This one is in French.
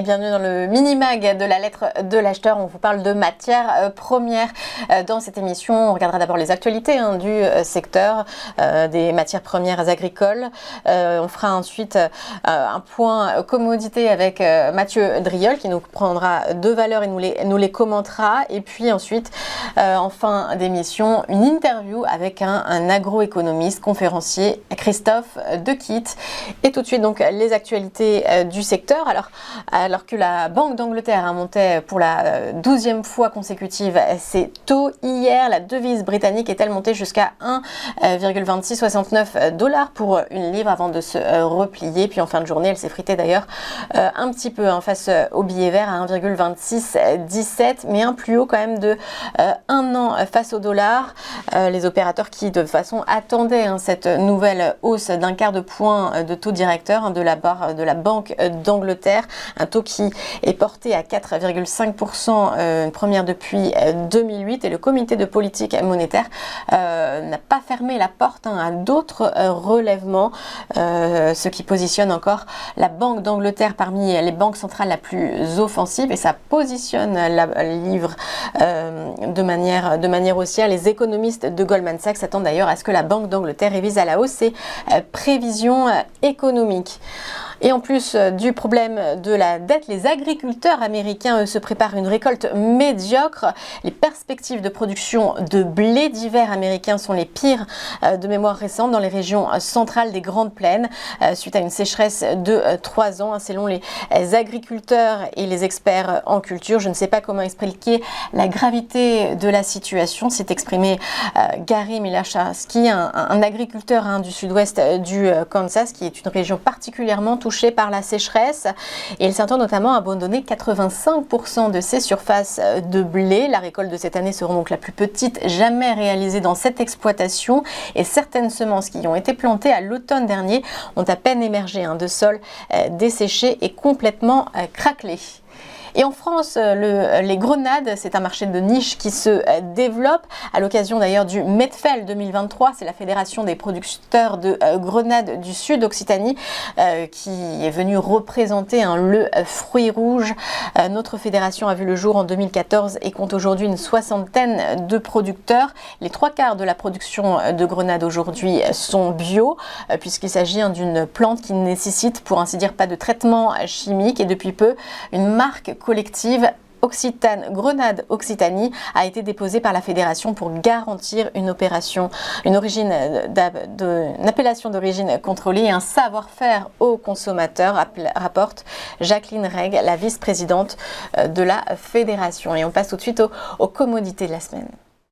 bienvenue dans le mini-mag de la lettre de l'acheteur. On vous parle de matières premières. Dans cette émission, on regardera d'abord les actualités du secteur des matières premières agricoles. On fera ensuite un point commodité avec Mathieu Driol qui nous prendra deux valeurs et nous les commentera. Et puis ensuite, en fin d'émission, une interview avec un agroéconomiste, conférencier, Christophe Dequitte. Et tout de suite, donc, les actualités du secteur. Alors que la Banque d'Angleterre montait pour la 12e fois consécutive ses taux hier, la devise britannique est-elle montée jusqu'à 1,2669 $ pour une livre avant de se replier. Puis en fin de journée, elle s'est fritée d'ailleurs un petit peu face au billet vert à 1,2617, mais un plus haut quand même de un an face au dollar. Les opérateurs qui de toute façon attendaient cette nouvelle hausse d'un quart de point de taux directeur de la part de la Banque d'Angleterre, un taux qui est porté à 4,5%, une première depuis 2008, et le comité de politique monétaire n'a pas fermé la porte à d'autres relèvements, ce qui positionne encore la Banque d'Angleterre parmi les banques centrales la plus offensive, et ça positionne la livre de manière haussière. Les économistes de Goldman Sachs s'attendent d'ailleurs à ce que la Banque d'Angleterre révise à la hausse ses prévisions économiques. Et en plus du problème de la dette, les agriculteurs américains se préparent une récolte médiocre. Les perspectives de production de blé d'hiver américain sont les pires de mémoire récente dans les régions centrales des Grandes Plaines, suite à une sécheresse de 3 ans, selon les agriculteurs et les experts en culture. Je ne sais pas comment expliquer la gravité de la situation, s'est exprimé Gary Milashawski, un agriculteur du sud-ouest du Kansas, qui est une région particulièrement touchée par la sécheresse, et il s'entend notamment abandonner 85% de ses surfaces de blé. La récolte de cette année sera donc la plus petite jamais réalisée dans cette exploitation, et certaines semences qui ont été plantées à l'automne dernier ont à peine émergé de sols desséchés et complètement craquelés. Et en France, les grenades, c'est un marché de niche qui se développe à l'occasion d'ailleurs du Medfel 2023. C'est la fédération des producteurs de grenades du Sud Occitanie qui est venue représenter le fruit rouge. Notre fédération a vu le jour en 2014 et compte aujourd'hui une soixantaine de producteurs. Les 3/4 de la production de grenades aujourd'hui sont bio, puisqu'il s'agit d'une plante qui ne nécessite, pour ainsi dire, pas de traitement chimique, et depuis peu, une marque collective Grenade Occitanie a été déposée par la fédération pour garantir une appellation d'origine contrôlée et un savoir-faire aux consommateurs, rapporte Jacqueline Reg, la vice-présidente de la fédération. Et on passe tout de suite aux commodités de la semaine.